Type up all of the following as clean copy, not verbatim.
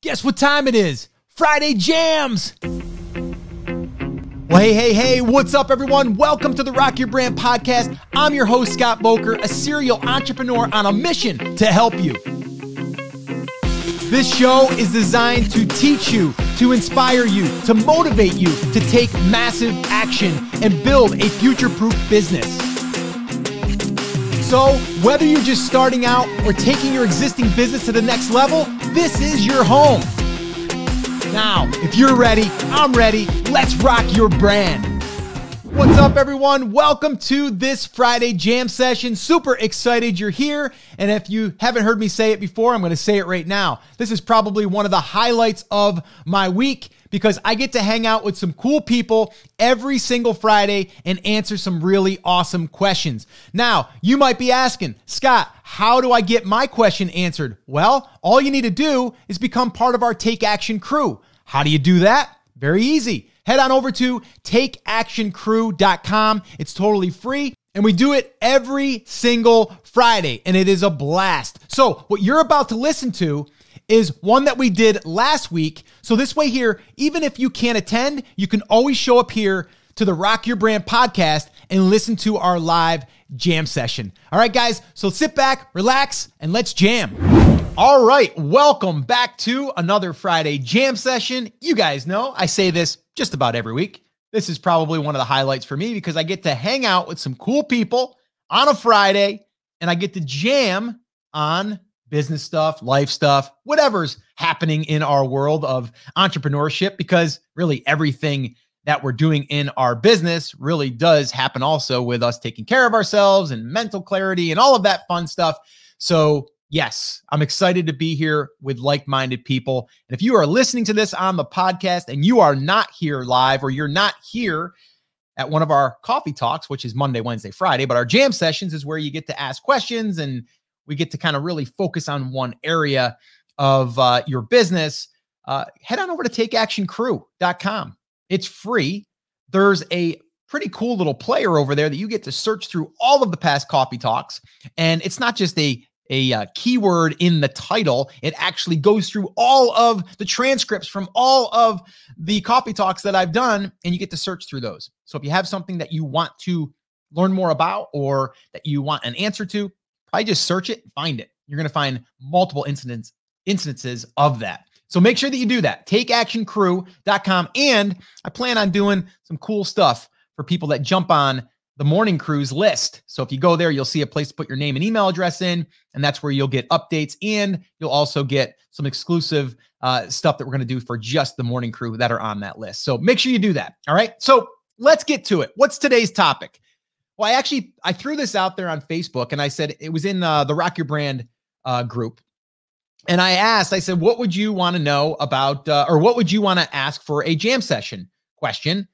Guess what time it is? Friday Jams! Well, hey, what's up, everyone? Welcome to the Rock Your Brand Podcast. I'm your host, Scott Boker, a serial entrepreneur on a mission to help you. This show is designed to teach you, to inspire you, to motivate you to take massive action and build a future-proof business. So, whether you're just starting out or taking your existing business to the next level, this is your home. Now, if you're ready, I'm ready. Let's rock your brand. What's up, everyone? Welcome to this Friday Jam session. Super excited you're here. And if you haven't heard me say it before, I'm going to say it right now. This is probably one of the highlights of my week because I get to hang out with some cool people every single Friday and answer some really awesome questions. Now, you might be asking, Scott, how do I get my question answered? Well, all you need to do is become part of our Take Action crew. How do you do that? Very easy. Head on over to takeactioncrew.com. It's totally free, and we do it every single Friday, and it is a blast. So what you're about to listen to is one that we did last week. So this way here, even if you can't attend, you can always show up here to the Rock Your Brand podcast and listen to our live jam session. All right, guys, so sit back, relax, and let's jam. All right, welcome back to another Friday jam session. You guys know I say this just about every week. This is probably one of the highlights for me because I get to hang out with some cool people on a Friday and I get to jam on business stuff, life stuff, whatever's happening in our world of entrepreneurship, because really everything that we're doing in our business really does happen also with us taking care of ourselves and mental clarity and all of that fun stuff. So yes, I'm excited to be here with like-minded people. And if you are listening to this on the podcast and you are not here live, or you're not here at one of our coffee talks, which is Monday, Wednesday, Friday, but our jam sessions is where you get to ask questions and we get to kind of really focus on one area of your business, head on over to takeactioncrew.com. It's free. There's a pretty cool little player over there that you get to search through all of the past coffee talks. And it's not just a keyword in the title. It actually goes through all of the transcripts from all of the coffee talks that I've done, and you get to search through those. So if you have something that you want to learn more about or that you want an answer to, probably just search it and find it. You're going to find multiple instances of that. So make sure that you do that. TakeActionCrew.com. And I plan on doing some cool stuff for people that jump on the Morning Cruise list. So if you go there, you'll see a place to put your name and email address in, and that's where you'll get updates, and you'll also get some exclusive stuff that we're going to do for just the Morning Crew that are on that list. So make sure you do that. All right. So let's get to it. What's today's topic? Well, I threw this out there on Facebook, and I said it was in the Rock Your Brand group. And I said, what would you want to know about, or what would you want to ask for a jam session question,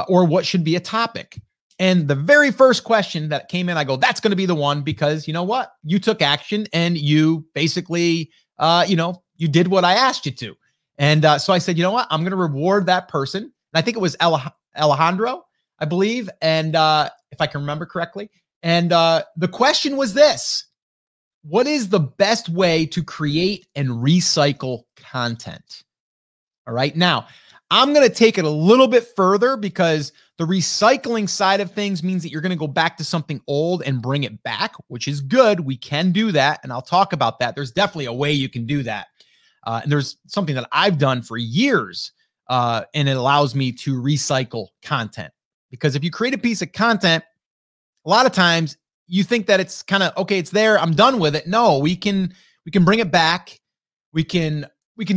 or what should be a topic? And the very first question that came in, I go, that's going to be the one, because you know what? You took action and you basically, you did what I asked you to. And so I said, you know what? I'm going to reward that person. And I think it was Alejandro, I believe. And if I can remember correctly. And the question was this: what is the best way to create and recycle content? All right. Now, I'm going to take it a little bit further, because the recycling side of things means that you're going to go back to something old and bring it back, which is good. We can do that, and I'll talk about that. There's definitely a way you can do that. And there's something that I've done for years, and it allows me to recycle content. Because if you create a piece of content, a lot of times you think that it's kind of, okay, it's there, I'm done with it. No, we can bring it back. We can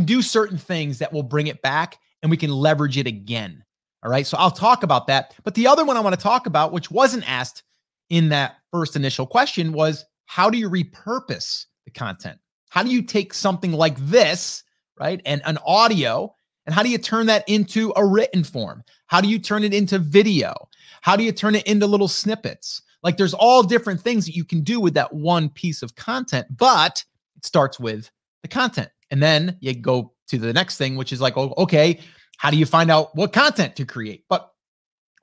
do certain things that will bring it back, and we can leverage it again. All right. So I'll talk about that. But the other one I want to talk about, which wasn't asked in that first initial question, was how do you repurpose the content? How do you take something like this, right, and an audio, and how do you turn that into a written form? How do you turn it into video? How do you turn it into little snippets? Like, there's all different things that you can do with that one piece of content, but it starts with the content. And then you go to the next thing, which is like, oh, okay, how do you find out what content to create? But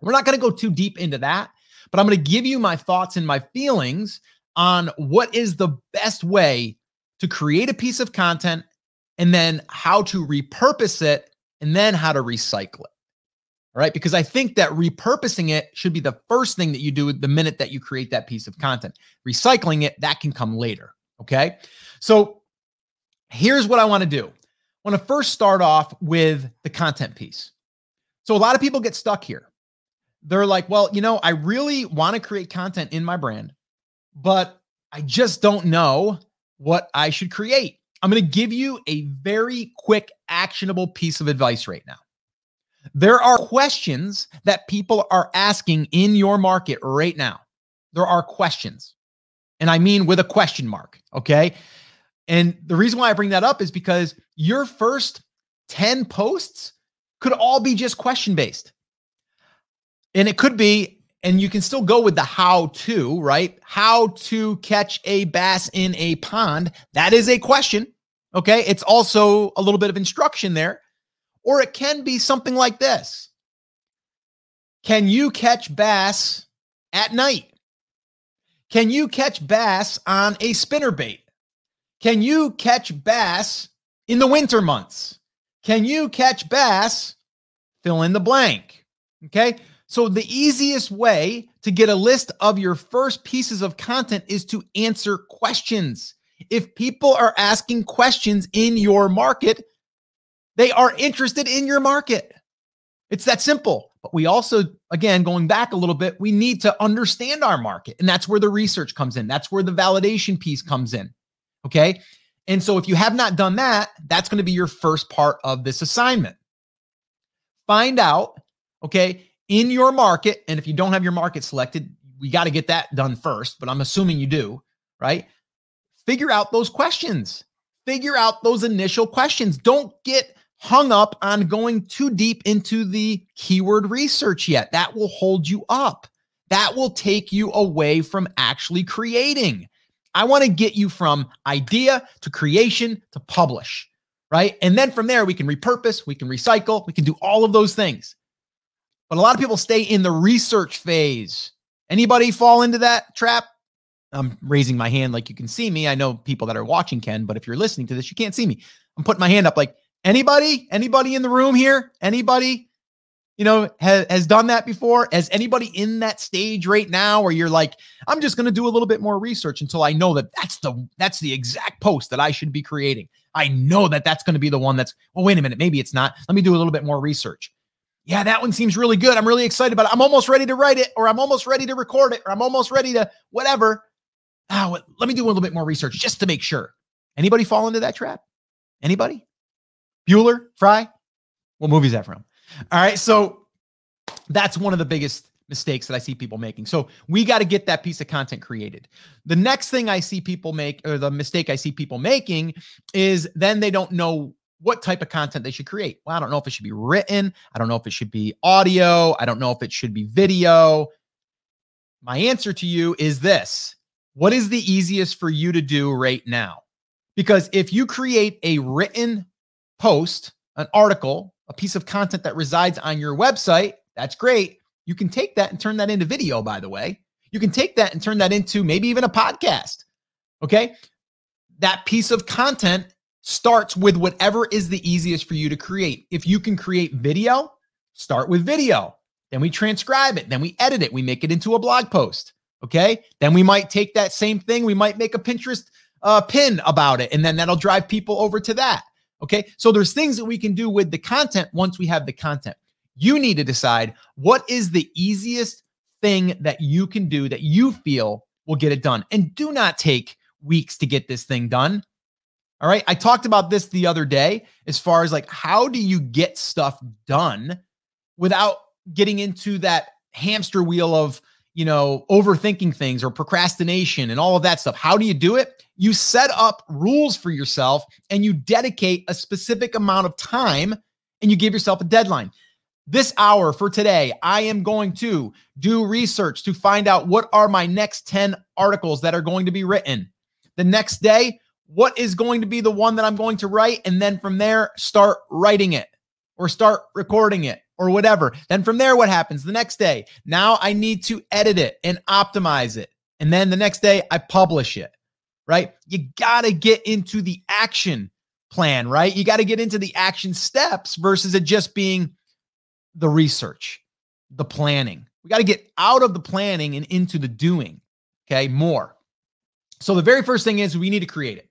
we're not going to go too deep into that, but I'm going to give you my thoughts and my feelings on what is the best way to create a piece of content and then how to repurpose it, and then how to recycle it. All right. Because I think that repurposing it should be the first thing that you do the minute that you create that piece of content. Recycling it, that can come later. Okay. So here's what I want to do. I want to first start off with the content piece. So a lot of people get stuck here. They're like, well, I really want to create content in my brand, but I just don't know what I should create. I'm going to give you a very quick, actionable piece of advice right now. There are questions that people are asking in your market right now. There are questions. And I mean with a question mark, okay? And the reason why I bring that up is because your first 10 posts could all be just question-based. And it could be, and you can still go with the how-to, right? How to catch a bass in a pond. That is a question, okay? It's also a little bit of instruction there. Or it can be something like this. Can you catch bass at night? Can you catch bass on a spinnerbait? Can you catch bass in the winter months? Can you catch bass? Fill in the blank. Okay. So the easiest way to get a list of your first pieces of content is to answer questions. If people are asking questions in your market, they are interested in your market. It's that simple. But we also, again, going back a little bit, we need to understand our market. And that's where the research comes in. That's where the validation piece comes in. Okay. And so if you have not done that, that's going to be your first part of this assignment. Find out, okay, in your market. And if you don't have your market selected, we got to get that done first, but I'm assuming you do, right? Figure out those questions. Figure out those initial questions. Don't get hung up on going too deep into the keyword research yet. That will hold you up. That will take you away from actually creating. I want to get you from idea to creation to publish, right? And then from there, we can repurpose, we can recycle, we can do all of those things. But a lot of people stay in the research phase. Anybody fall into that trap? I'm raising my hand like you can see me. I know people that are watching can, but if you're listening to this, you can't see me. I'm putting my hand up like, anybody in the room here? Anybody, has done that before? Has anybody in that stage right now where you're like, I'm just going to do a little bit more research until I know that that's the exact post that I should be creating. I know that that's going to be the one that's, well, wait a minute, maybe it's not. Let me do a little bit more research. Yeah, that one seems really good. I'm really excited about it. I'm almost ready to write it, or I'm almost ready to record it, or I'm almost ready to whatever. Let me do a little bit more research just to make sure. Anybody fall into that trap? Anybody? Bueller, Fry? What movie is that from? All right. So that's one of the biggest mistakes that I see people making. So we got to get that piece of content created. The next thing I see people make, or the mistake I see people making, is then they don't know what type of content they should create. Well, I don't know if it should be written. I don't know if it should be audio. I don't know if it should be video. My answer to you is this. What is the easiest for you to do right now? Because if you create a written post, an article, a piece of content that resides on your website, that's great. You can take that and turn that into video, by the way. You can take that and turn that into maybe even a podcast. Okay. That piece of content starts with whatever is the easiest for you to create. If you can create video, start with video. Then we transcribe it. Then we edit it. We make it into a blog post. Okay. Then we might take that same thing. We might make a Pinterest pin about it. And then that'll drive people over to that. Okay. So there's things that we can do with the content once we have the content. You need to decide what is the easiest thing that you can do that you feel will get it done. And do not take weeks to get this thing done. All right. I talked about this the other day as far as like, how do you get stuff done without getting into that hamster wheel of, overthinking things or procrastination and all of that stuff. How do you do it? You set up rules for yourself and you dedicate a specific amount of time and you give yourself a deadline. This hour for today, I am going to do research to find out what are my next 10 articles that are going to be written. The next day, what is going to be the one that I'm going to write? And then from there, start writing it or start recording it or whatever. Then from there, what happens the next day? Now I need to edit it and optimize it. And then the next day I publish it, right? You got to get into the action. plan, right? You got to get into the action steps versus it just being the research, the planning. We got to get out of the planning and into the doing, okay? More. So the very first thing is we need to create it.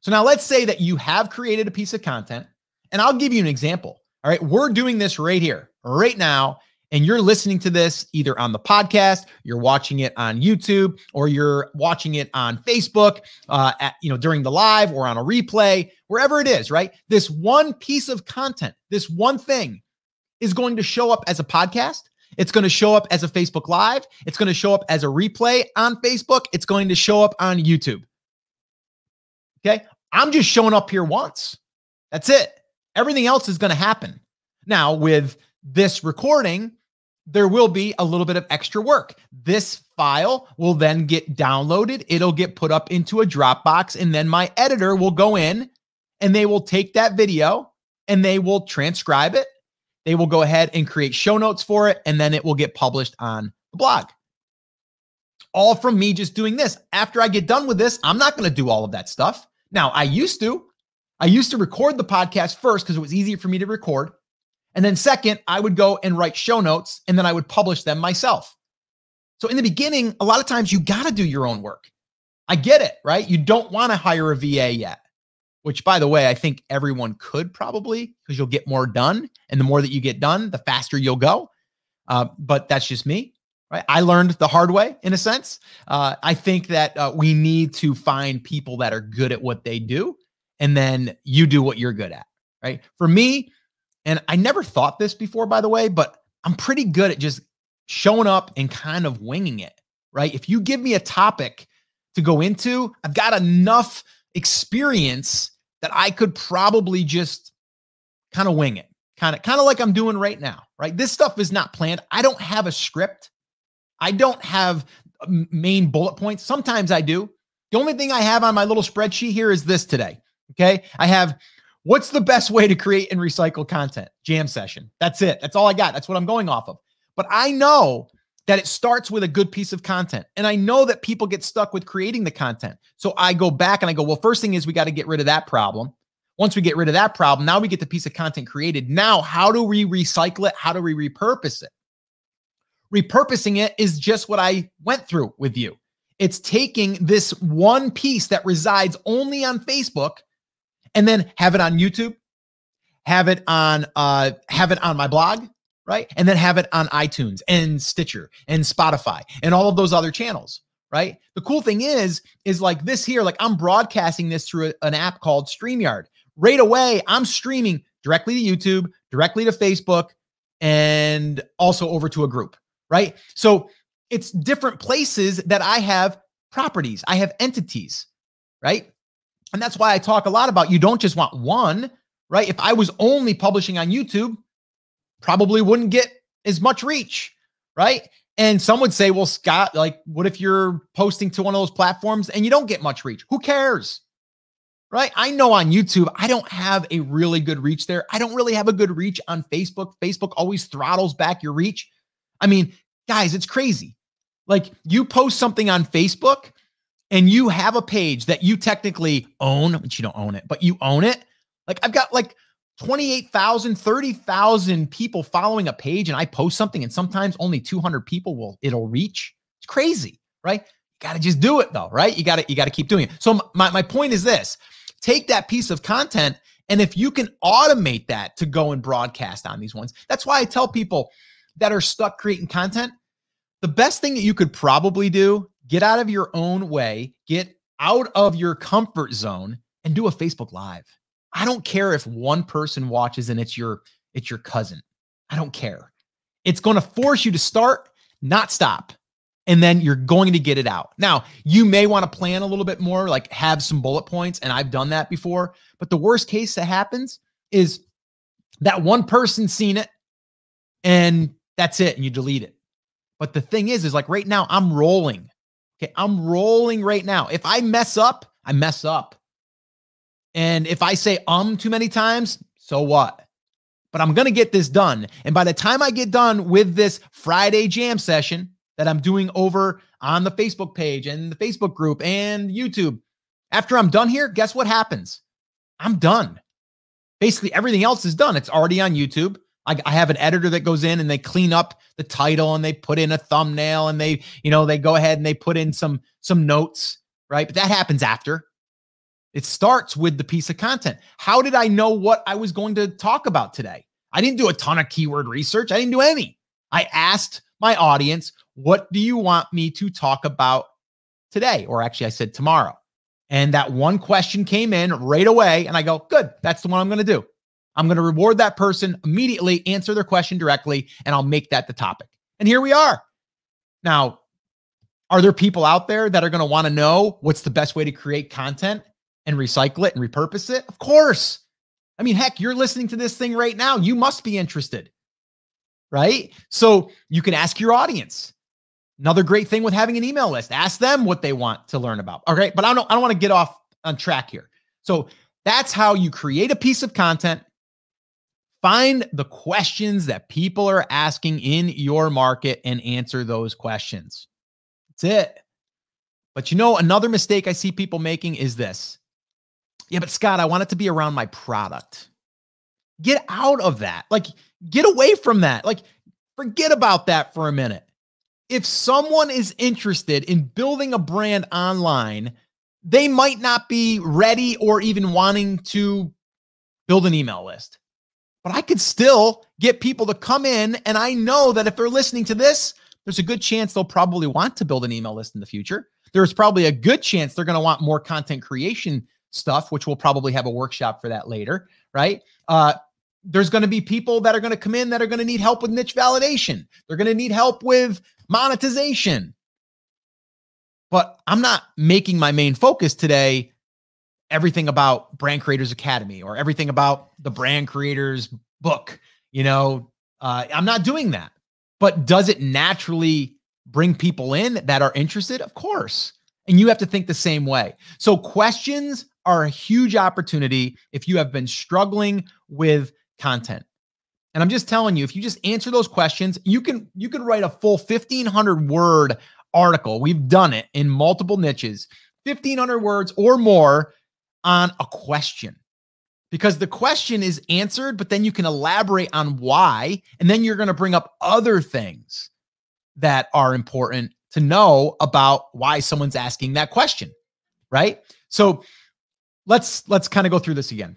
So now let's say that you have created a piece of content, and I'll give you an example. All right, we're doing this right here, right now, and you're listening to this either on the podcast, you're watching it on YouTube, or you're watching it on Facebook, during the live or on a replay, wherever it is, right? This one piece of content, this one thing is going to show up as a podcast. It's going to show up as a Facebook Live. It's going to show up as a replay on Facebook. It's going to show up on YouTube. Okay. I'm just showing up here once. That's it. Everything else is going to happen. Now, with this recording, there will be a little bit of extra work. This file will then get downloaded. It'll get put up into a Dropbox, and then my editor will go in and they will take that video and they will transcribe it. They will go ahead and create show notes for it, and then it will get published on the blog. All from me just doing this. After I get done with this, I'm not going to do all of that stuff. Now, I used to record the podcast first because it was easier for me to record. And then second, I would go and write show notes, and then I would publish them myself. So in the beginning, a lot of times you got to do your own work. I get it, right? You don't want to hire a VA yet, which, by the way, I think everyone could probably, because you'll get more done. And the more that you get done, the faster you'll go. But that's just me, right? I learned the hard way, in a sense. I think that we need to find people that are good at what they do, and then you do what you're good at, right? For me, and I never thought this before, by the way, but I'm pretty good at just showing up and kind of winging it, right? If you give me a topic to go into, I've got enough experience that I could probably just kind of wing it, kind of like I'm doing right now, right? This stuff is not planned. I don't have a script. I don't have main bullet points. Sometimes I do. The only thing I have on my little spreadsheet here is this today, okay? I have, what's the best way to create and recycle content? Jam session. That's it. That's all I got. That's what I'm going off of. But I know that it starts with a good piece of content. And I know that people get stuck with creating the content. So I go back and I go, well, first thing is we got to get rid of that problem. Once we get rid of that problem, now we get the piece of content created. Now, how do we recycle it? How do we repurpose it? Repurposing it is just what I went through with you. It's taking this one piece that resides only on Facebook and then have it on YouTube, have it on my blog, right? And then have it on iTunes and Stitcher and Spotify and all of those other channels, right? The cool thing is like this here, like I'm broadcasting this through an app called StreamYard. Right away, I'm streaming directly to YouTube, directly to Facebook, and also over to a group, right? So it's different places that I have properties. I have entities, right? And that's why I talk a lot about you don't just want one, right? If I was only publishing on YouTube, probably wouldn't get as much reach, right? And some would say, well, Scott, like, what if you're posting to one of those platforms and you don't get much reach? Who cares, right? I know on YouTube, I don't have a really good reach there. I don't really have a good reach on Facebook. Facebook always throttles back your reach. I mean, guys, it's crazy. Like you post something on Facebook and you have a page that you technically own, but you don't own it, but you own it. Like I've got like 28,000, 30,000 people following a page and I post something and sometimes only 200 people it'll reach. It's crazy, right? You got to just do it though, right? You got to keep doing it. So my point is this, take that piece of content. And if you can automate that to go and broadcast on these ones, that's why I tell people that are stuck creating content, the best thing that you could probably do, get out of your own way, get out of your comfort zone and do a Facebook Live. I don't care if one person watches and it's your cousin. I don't care. It's going to force you to start, not stop. And then you're going to get it out. Now, you may want to plan a little bit more, like have some bullet points. And I've done that before. But the worst case that happens is that one person seen it and that's it. And you delete it. But the thing is like right now I'm rolling. Okay. I'm rolling right now. If I mess up, I mess up. And if I say too many times, so what? But I'm going to get this done. And by the time I get done with this Friday jam session that I'm doing over on the Facebook page and the Facebook group and YouTube, after I'm done here, guess what happens? I'm done. Basically, everything else is done. It's already on YouTube. I have an editor that goes in and they clean up the title and they put in a thumbnail and they go ahead and they put in some notes, right? But that happens after. It starts with the piece of content. How did I know what I was going to talk about today? I didn't do a ton of keyword research. I didn't do any. I asked my audience, what do you want me to talk about today? Or actually, I said tomorrow. And that one question came in right away. And I go, good, that's the one I'm going to do. I'm going to reward that person immediately, answer their question directly, and I'll make that the topic. And here we are. Now, are there people out there that are going to want to know what's the best way to create content and recycle it and repurpose it? Of course. I mean, heck, you're listening to this thing right now. You must be interested, right? So you can ask your audience. Another great thing with having an email list, ask them what they want to learn about. Okay. But I don't want to get off on track here. So that's how you create a piece of content. Find the questions that people are asking in your market and answer those questions. That's it. But another mistake I see people making is this. Yeah, but Scott, I want it to be around my product. Get out of that. Get away from that. Forget about that for a minute. If someone is interested in building a brand online, they might not be ready or even wanting to build an email list. But I could still get people to come in, and I know that if they're listening to this, there's a good chance they'll probably want to build an email list in the future. There's probably a good chance they're going to want more content creation stuff, which we'll probably have a workshop for that later, right? There's going to be people that are going to come in that are going to need help with niche validation. They're going to need help with monetization. But I'm not making my main focus today everything about Brand Creators Academy or everything about the Brand Creators book. I'm not doing that. But does it naturally bring people in that are interested? Of course. And you have to think the same way. So questions are a huge opportunity if you have been struggling with content. And I'm just telling you, if you just answer those questions, you can write a full 1,500 word article. We've done it in multiple niches, 1,500 words or more on a question, because the question is answered, but then you can elaborate on why. And then you're going to bring up other things that are important to know about why someone's asking that question, right? So let's kind of go through this again.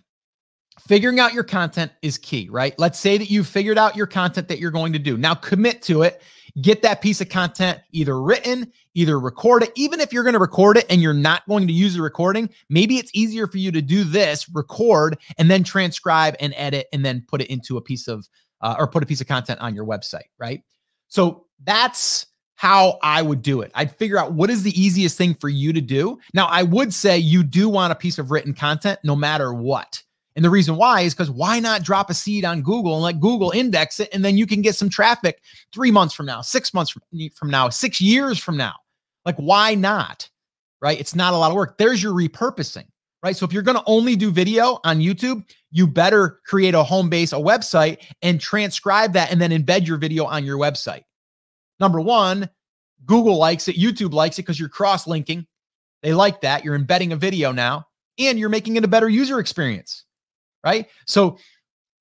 Figuring out your content is key, right? Let's say that you've figured out your content that you're going to do. Now commit to it. Get that piece of content either written, either record it. Even if you're going to record it and you're not going to use the recording, maybe it's easier for you to do this, record, and then transcribe and edit, and then put it into a piece of, or put a piece of content on your website, right? So that's how I would do it. I'd figure out what is the easiest thing for you to do. Now, I would say you do want a piece of written content no matter what. And the reason why is because why not drop a seed on Google and let Google index it, and then you can get some traffic 3 months from now, 6 months from now, 6 years from now. Why not? Right? It's not a lot of work. There's your repurposing, right? So if you're going to only do video on YouTube, you better create a home base, a website, and transcribe that and then embed your video on your website. Number one, Google likes it. YouTube likes it because you're cross-linking. They like that. You're embedding a video now, and you're making it a better user experience. Right? So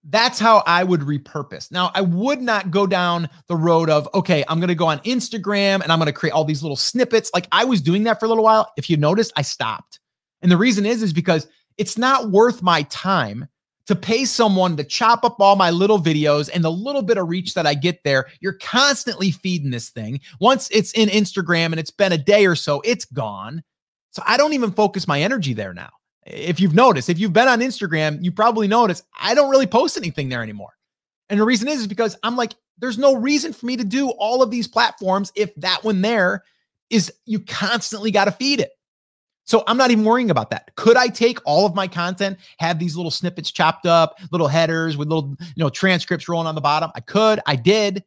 that's how I would repurpose. Now, I would not go down the road of, okay, I'm going to go on Instagram and I'm going to create all these little snippets. I was doing that for a little while. If you noticed, I stopped. And the reason is because it's not worth my time to pay someone to chop up all my little videos and the little bit of reach that I get there. You're constantly feeding this thing. Once it's in Instagram and it's been a day or so, it's gone. So I don't even focus my energy there now. If you've noticed, if you've been on Instagram, you probably noticed I don't really post anything there anymore. And the reason is because I'm like, there's no reason for me to do all of these platforms if that one there is, you constantly got to feed it. So I'm not even worrying about that. Could I take all of my content, have these little snippets chopped up, little headers with little, transcripts rolling on the bottom? I could, I did.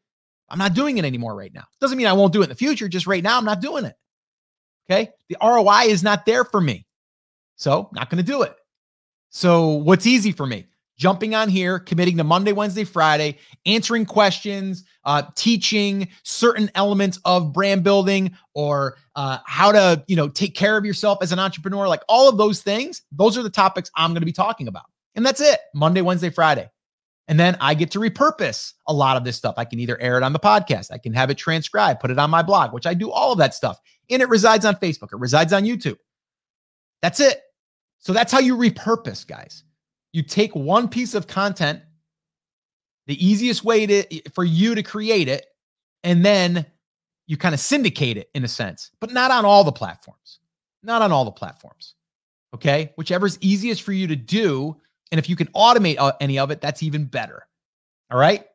I'm not doing it anymore right now. Doesn't mean I won't do it in the future. Just right now, I'm not doing it. Okay. The ROI is not there for me. So not going to do it. So what's easy for me? Jumping on here, committing to Monday, Wednesday, Friday, answering questions, teaching certain elements of brand building or how to, take care of yourself as an entrepreneur, like all of those things. Those are the topics I'm going to be talking about. And that's it. Monday, Wednesday, Friday. And then I get to repurpose a lot of this stuff. I can either air it on the podcast. I can have it transcribed, put it on my blog, which I do all of that stuff. And it resides on Facebook. It resides on YouTube. That's it. So that's how you repurpose, guys. You take one piece of content, the easiest way for you to create it, and then you kind of syndicate it in a sense, but not on all the platforms. Not on all the platforms. Okay? Whichever's easiest for you to do. And if you can automate any of it, that's even better. All right.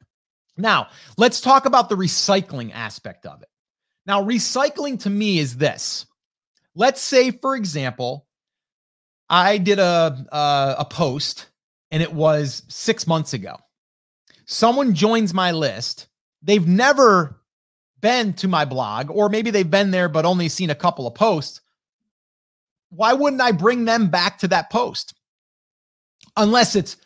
Now, let's talk about the recycling aspect of it. Now, recycling to me is this. Let's say, for example, I did a post and it was 6 months ago. Someone joins my list. They've never been to my blog, or maybe they've been there but only seen a couple of posts. Why wouldn't I bring them back to that post? Unless it's,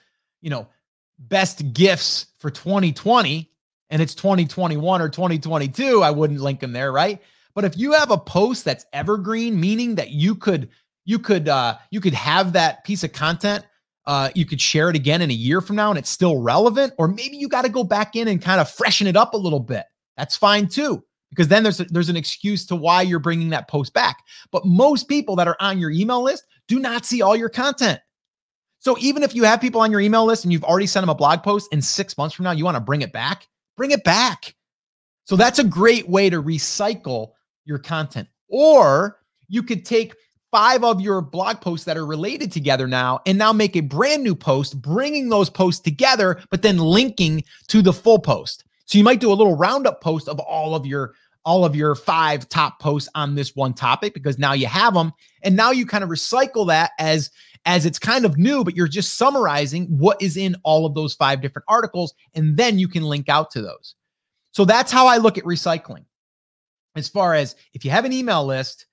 best gifts for 2020 and it's 2021 or 2022, I wouldn't link them there, right? But if you have a post that's evergreen, meaning that you could have that piece of content, you could share it again in a year from now and it's still relevant, or maybe you got to go back in and kind of freshen it up a little bit. That's fine too, because then there's an excuse to why you're bringing that post back. But most people that are on your email list do not see all your content. So even if you have people on your email list and you've already sent them a blog post, and 6 months from now, you want to bring it back, bring it back. So that's a great way to recycle your content. Or you could take 5 of your blog posts that are related together now and now make a brand new post, bringing those posts together, but then linking to the full post. So you might do a little roundup post of all of your 5 top posts on this one topic, because now you have them. And now you kind of recycle that as it's kind of new, but you're just summarizing what is in all of those 5 different articles. And then you can link out to those. So that's how I look at recycling. As far as if you have an email list,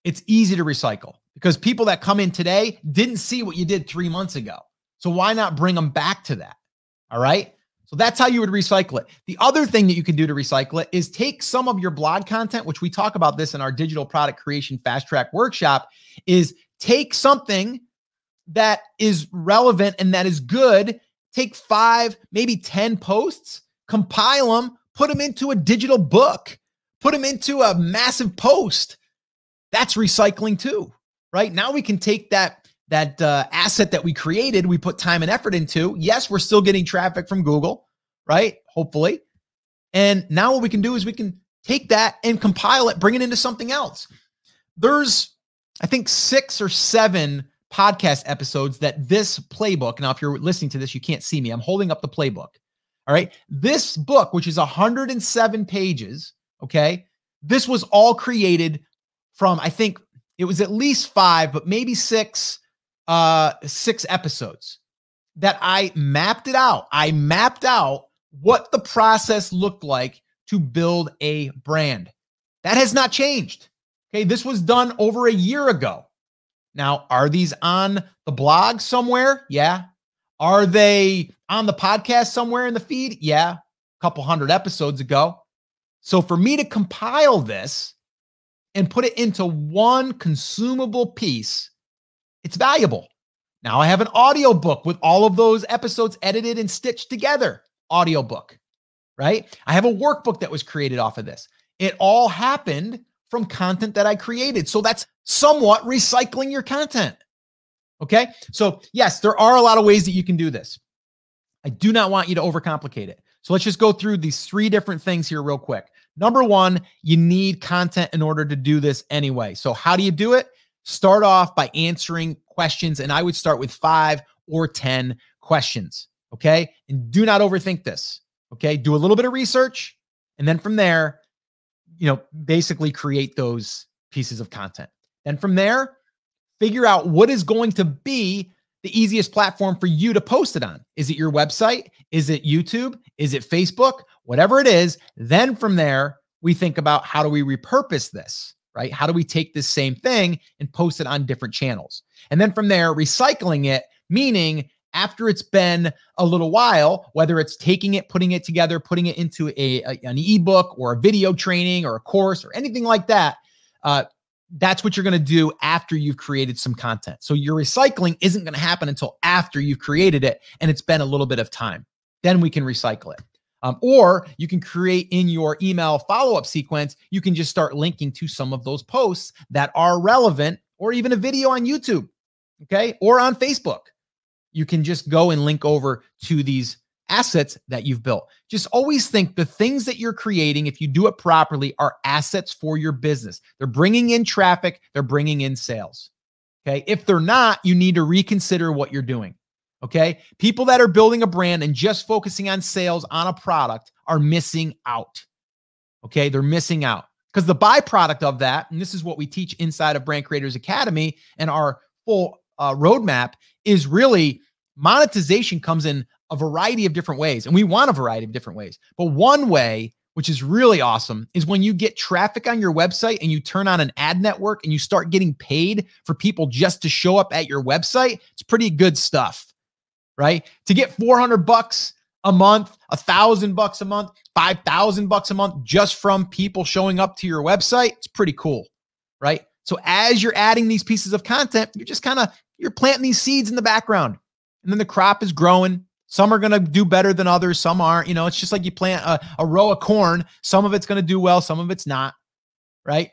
it's easy to recycle because people that come in today didn't see what you did 3 months ago. So why not bring them back to that? All right. So that's how you would recycle it. The other thing that you can do to recycle it is take some of your blog content, which we talk about this in our digital product creation fast track workshop, is take something that is relevant and that is good, take 5, maybe 10 posts, compile them, put them into a digital book, put them into a massive post. That's recycling too, right? Now we can take that asset that we created, we put time and effort into. Yes, we're still getting traffic from Google, right? Hopefully. And now what we can do is we can take that and compile it, bring it into something else. There's, I think, 6 or 7 podcast episodes that this playbook, now if you're listening to this, you can't see me, I'm holding up the playbook. All right. This book, which is 107 pages. Okay. This was all created from, I think it was at least 5, but maybe 6 episodes that I mapped it out. I mapped out what the process looked like to build a brand. That has not changed. Okay. This was done over a year ago. Now, are these on the blog somewhere? Yeah. Are they on the podcast somewhere in the feed? Yeah. A couple hundred episodes ago. So for me to compile this and put it into one consumable piece, it's valuable. Now I have an audio book with all of those episodes edited and stitched together. Audiobook, right? I have a workbook that was created off of this. It all happened from content that I created. So that's somewhat recycling your content. Okay. So yes, there are a lot of ways that you can do this. I do not want you to overcomplicate it. So let's just go through these 3 different things here real quick. Number 1, you need content in order to do this anyway. So how do you do it? Start off by answering questions. And I would start with 5 or 10 questions. Okay. And do not overthink this. Okay. Do a little bit of research. And then from there, basically create those pieces of content. Then from there, figure out what is going to be the easiest platform for you to post it on. Is it your website? Is it YouTube? Is it Facebook? Whatever it is. Then from there, we think about how do we repurpose this, right? How do we take this same thing and post it on different channels? And then from there, recycling it, meaning after it's been a little while, whether it's taking it, putting it together, putting it into an ebook or a video training or a course or anything like that, that's what you're going to do after you've created some content. So your recycling isn't going to happen until after you've created it and it's been a little bit of time. Then we can recycle it. Or you can create in your email follow-up sequence, you can just start linking to some of those posts that are relevant, or even a video on YouTube, okay? Or on Facebook. You can just go and link over to these assets that you've built. Just always think the things that you're creating, if you do it properly, are assets for your business. They're bringing in traffic, they're bringing in sales, okay? If they're not, you need to reconsider what you're doing. Okay. People that are building a brand and just focusing on sales on a product are missing out. Okay. They're missing out because the byproduct of that, and this is what we teach inside of Brand Creators Academy and our full roadmap, is really monetization comes in a variety of different ways. And we want a variety of different ways. But one way, which is really awesome, is when you get traffic on your website and you turn on an ad network and you start getting paid for people just to show up at your website. It's pretty good stuff. Right? To get $400 a month, $1,000 a month, $5,000 a month just from people showing up to your website, it's pretty cool, right? So as you're adding these pieces of content, you're planting these seeds in the background, and then the crop is growing. Some are going to do better than others. Some aren't. It's just like you plant a row of corn. Some of it's going to do well. Some of it's not, right?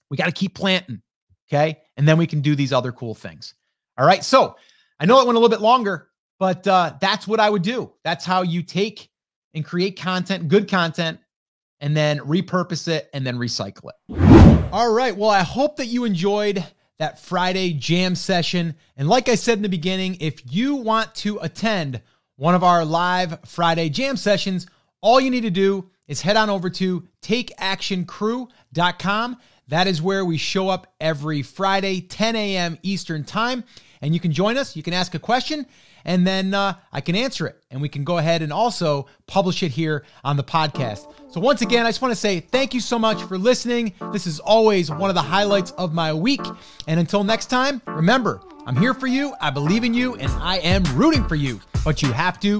We got to keep planting, okay? And then we can do these other cool things. All right. So I know it went a little bit longer, but that's what I would do. That's how you take and create content, good content, and then repurpose it and then recycle it. All right. Well, I hope that you enjoyed that Friday jam session. And like I said in the beginning, if you want to attend one of our live Friday jam sessions, all you need to do is head on over to takeactioncrew.com. That is where we show up every Friday, 10 a.m. Eastern time. And you can join us. You can ask a question, and then I can answer it. And we can go ahead and also publish it here on the podcast. So once again, I just want to say thank you so much for listening. This is always one of the highlights of my week. And until next time, remember, I'm here for you. I believe in you, and I am rooting for you. But you have to,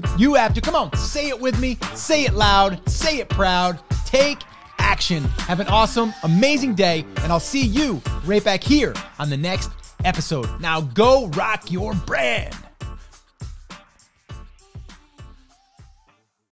come on, say it with me. Say it loud. Say it proud. Take action. Have an awesome, amazing day. And I'll see you right back here on the next episode. Now go rock your brand.